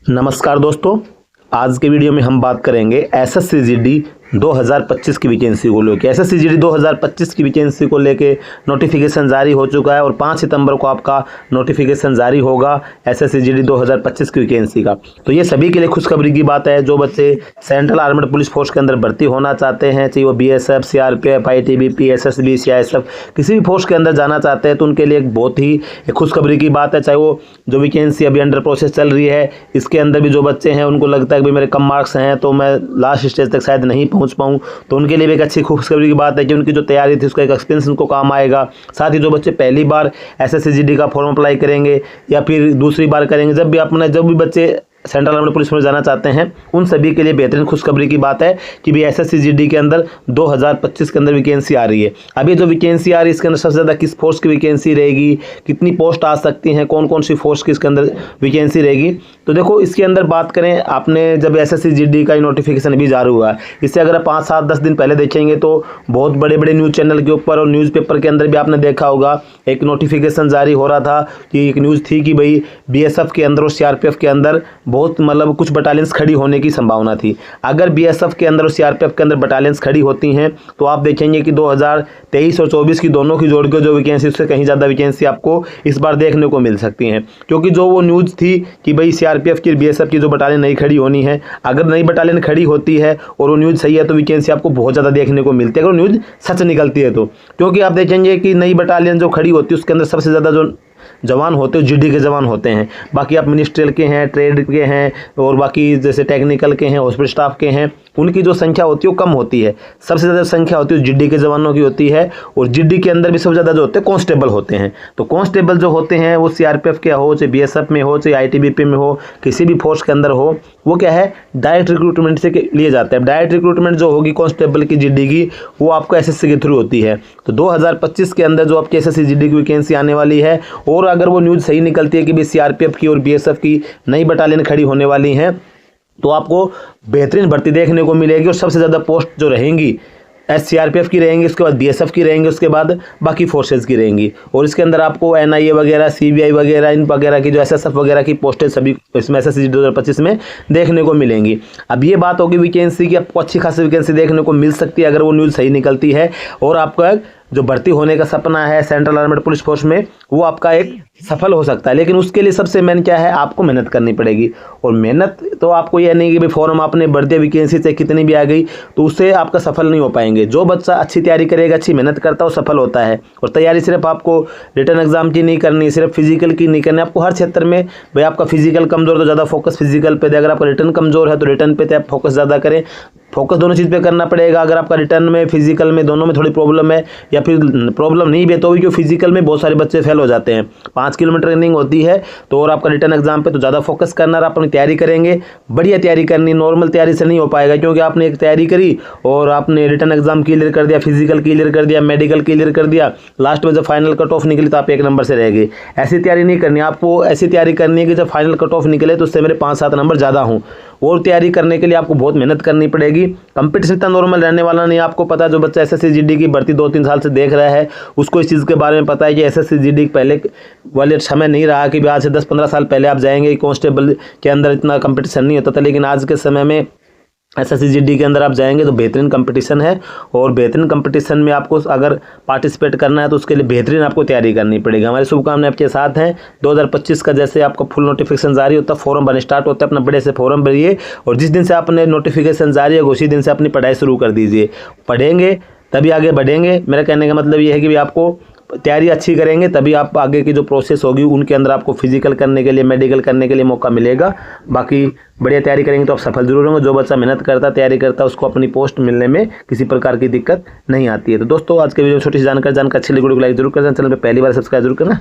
नमस्कार दोस्तों, आज के वीडियो में हम बात करेंगे एसएससी-जीडी 2025 की वैकेंसी को लेकर। एसएससी-जीडी 2025 की वैकेंसी को लेके नोटिफिकेशन जारी हो चुका है और 5 सितंबर को आपका नोटिफिकेशन जारी होगा एसएससी-जीडी 2025 की वैकेंसी का। तो ये सभी के लिए खुशखबरी की बात है। जो बच्चे सेंट्रल आर्मड पुलिस फोर्स के अंदर भर्ती होना चाहते हैं, चाहे वो BSF, CRPF, ITBP, SSB, CISF, किसी भी फोर्स के अंदर जाना चाहते हैं, तो उनके लिए एक बहुत ही खुशखबरी की बात है। चाहे वो जो वैकेंसी अभी अंडर प्रोसेस चल रही है, इसके अंदर भी जो बच्चे हैं उनको लगता है कि भाई मेरे कम मार्क्स हैं तो मैं लास्ट स्टेज तक शायद नहीं पहुंच पाऊं, तो उनके लिए भी एक अच्छी खुशखबरी की बात है कि उनकी जो तैयारी थी उसका एक एक्सपीरियंस उनको काम आएगा। साथ ही जो बच्चे पहली बार एसएससी-जीडी का फॉर्म अप्लाई करेंगे या फिर दूसरी बार करेंगे, जब भी बच्चे सेंट्रल आर्मड पुलिस में जाना चाहते हैं, उन सभी के लिए बेहतरीन खुशखबरी की बात है कि भी एसएससी-जीडी के अंदर 2025 के अंदर वैकेंसी आ रही है। अभी जो वैकेंसी आ रही है इसके अंदर सबसे ज़्यादा किस फोर्स की वैकेंसी रहेगी, कितनी पोस्ट आ सकती हैं, कौन कौन सी फोर्स की इसके अंदर वैकेंसी रहेगी। तो देखो, इसके अंदर बात करें, आपने जब एसएससी-जीडी का नोटिफिकेशन अभी जारी हुआ है, इससे अगर आप 5, 7, 10 दिन पहले देखेंगे तो बहुत बड़े बड़े न्यूज़ चैनल के ऊपर और न्यूज़पेपर के अंदर भी आपने देखा होगा एक नोटिफिकेशन जारी हो रहा था कि एक न्यूज़ थी कि भाई बीएसएफ के अंदर और सीआरपीएफ के अंदर बहुत मतलब कुछ बटालियंस खड़ी होने की संभावना थी। अगर बीएसएफ के अंदर और सीआरपीएफ के अंदर बटालियंस खड़ी होती हैं तो आप देखेंगे कि 2023 और 24 की दोनों की जोड़ के जो वैकेंसी, उससे कहीं ज़्यादा वैकेंसी आपको इस बार देखने को मिल सकती हैं। क्योंकि जो वो न्यूज़ थी कि भाई सीआरपीएफ की, बीएसएफ की जो बटालियन नहीं खड़ी होनी है, अगर नई बटालियन खड़ी होती है और वो न्यूज़ सही है तो वैकेंसी आपको बहुत ज़्यादा देखने को मिलती है, अगर न्यूज़ सच निकलती है तो। क्योंकि आप देखेंगे कि नई बटालियन जो खड़ी होती है उसके अंदर सबसे ज़्यादा जो जवान होते हैं जीडी के जवान होते हैं। बाकी आप मिनिस्ट्रियल के हैं, ट्रेड के हैं और बाकी जैसे टेक्निकल के हैं, हॉस्पिटल स्टाफ के हैं, उनकी जो संख्या होती है वो कम होती है। सबसे ज़्यादा संख्या होती है जीडी के जवानों की होती है। और जीडी के अंदर भी सबसे ज़्यादा जो होते हैं कांस्टेबल होते हैं। तो कांस्टेबल जो होते हैं वो सीआरपीएफ के हो, चाहे बीएसएफ में हो, चाहे आईटीबीपी में हो, किसी भी फोर्स के अंदर हो, वो क्या है डायरेक्ट रिक्रूटमेंट से लिए जाते हैं। डायरेक्ट रिक्रूटमेंट जो होगी कांस्टेबल की जीडी की, वो आपको एसएससी के थ्रू होती है। तो 2025 के अंदर जो आपकी एसएससी-जीडी की वैकेंसी आने वाली है, और अगर वो न्यूज़ सही निकलती है कि भी सीआरपीएफ की और बीएसएफ की नई बटालियन खड़ी होने वाली हैं, तो आपको बेहतरीन भर्ती देखने को मिलेगी। और सबसे ज़्यादा पोस्ट जो रहेंगी सीआरपीएफ की रहेंगी, उसके बाद बीएसएफ की रहेंगी, उसके बाद बाकी फोर्सेज की रहेंगी। और इसके अंदर आपको एनआईए वगैरह, सीबीआई वगैरह, इन वगैरह की जो एसएसएफ वगैरह की पोस्टें सभी इसमें एसएससी 2025 में देखने को मिलेंगी। अब ये बात होगी वैकेंसी की, आपको अच्छी खासी वैकेंसी देखने को मिल सकती है अगर वो न्यूज़ सही निकलती है। और आपका जो भर्ती होने का सपना है सेंट्रल आर्मड पुलिस फोर्स में, वो आपका एक सफल हो सकता है। लेकिन उसके लिए सबसे मेन क्या है, आपको मेहनत करनी पड़ेगी। और मेहनत तो आपको यह नहीं कि भाई फॉर्म आपने भर दिया, वैकेंसी से कितनी भी आ गई तो उससे आपका सफल नहीं हो पाएंगे। जो बच्चा अच्छी तैयारी करेगा, अच्छी मेहनत करता है, वो सफल होता है। और तैयारी सिर्फ आपको रिटन एग्जाम की नहीं करनी, सिर्फ फिजिकल की नहीं करनी, आपको हर क्षेत्र में भाई आपका फिजिकल कमजोर तो ज़्यादा फोकस फिजिकल पे दे, अगर आपका रिटर्न कमजोर है तो रिटर्न पे आप फोकस ज़्यादा करें। फोकस दोनों चीज़ पे करना पड़ेगा। अगर आपका रिटर्न में, फिजिकल में, दोनों में थोड़ी प्रॉब्लम है या फिर प्रॉब्लम नहीं भी है तो भी, जो फिजिकल में बहुत सारे बच्चे फेल हो जाते हैं। 5 किलोमीटर रनिंग होती है तो, और आपका रिटर्न एग्जाम पे तो ज़्यादा फोकस करना, और अपनी तैयारी करेंगे, बढ़िया तैयारी करनी। नॉर्मल तैयारी से नहीं हो पाएगा, क्योंकि आपने एक तैयारी करी और आपने रिटर्न एग्जाम क्लियर कर दिया, फिजिकल क्लियर कर दिया, मेडिकल क्लियर कर दिया, लास्ट में जब फाइनल कट ऑफ निकली तो आप 1 नंबर से रह गए। ऐसी तैयारी नहीं करनी, आपको ऐसी तैयारी करनी है कि जब फाइनल कट ऑफ निकले तो उससे मेरे 5-7 नंबर ज़्यादा हों। और तैयारी करने के लिए आपको बहुत मेहनत करनी पड़ेगी। कंपटीशन इतना नॉर्मल रहने वाला नहीं। आपको पता है, जो बच्चा एसएससी-जीडी की भर्ती 2-3 साल से देख रहा है, उसको इस चीज़ के बारे में पता है कि एसएससी-जीडी पहले वाले समय नहीं रहा कि आज से 10-15 साल पहले आप जाएंगे, कांस्टेबल के अंदर इतना कंपटीशन नहीं होता था। लेकिन आज के समय में एसएससी-जीडी के अंदर आप जाएंगे तो बेहतरीन कंपटीशन है। और बेहतरीन कंपटीशन में आपको अगर पार्टिसिपेट करना है तो उसके लिए बेहतरीन आपको तैयारी करनी पड़ेगी। हमारी शुभकामनाएं आपके साथ हैं। 2025 का जैसे आपका फुल नोटिफिकेशन जारी होता है, फॉर्म बनना स्टार्ट होता है, अपना बड़े से फॉर्म भरिए, और जिस दिन से आपने नोटिफिकेशन जारी है उसी दिन से अपनी पढ़ाई शुरू कर दीजिए। पढ़ेंगे तभी आगे बढ़ेंगे। मेरा कहने का मतलब ये है कि भी आपको तैयारी अच्छी करेंगे तभी आप आगे की जो प्रोसेस होगी उनके अंदर आपको फिजिकल करने के लिए, मेडिकल करने के लिए मौका मिलेगा। बाकी बढ़िया तैयारी करेंगे तो आप सफल जरूर होंगे। जो बच्चा मेहनत करता, तैयारी करता है, उसको अपनी पोस्ट मिलने में किसी प्रकार की दिक्कत नहीं आती है। तो दोस्तों, आज के वीडियो में छोटी सी जानकारी अच्छी लगी, वीडियो को लाइक जरूर करना, चैनल पर पहली बार सब्सक्राइब जरूर करना।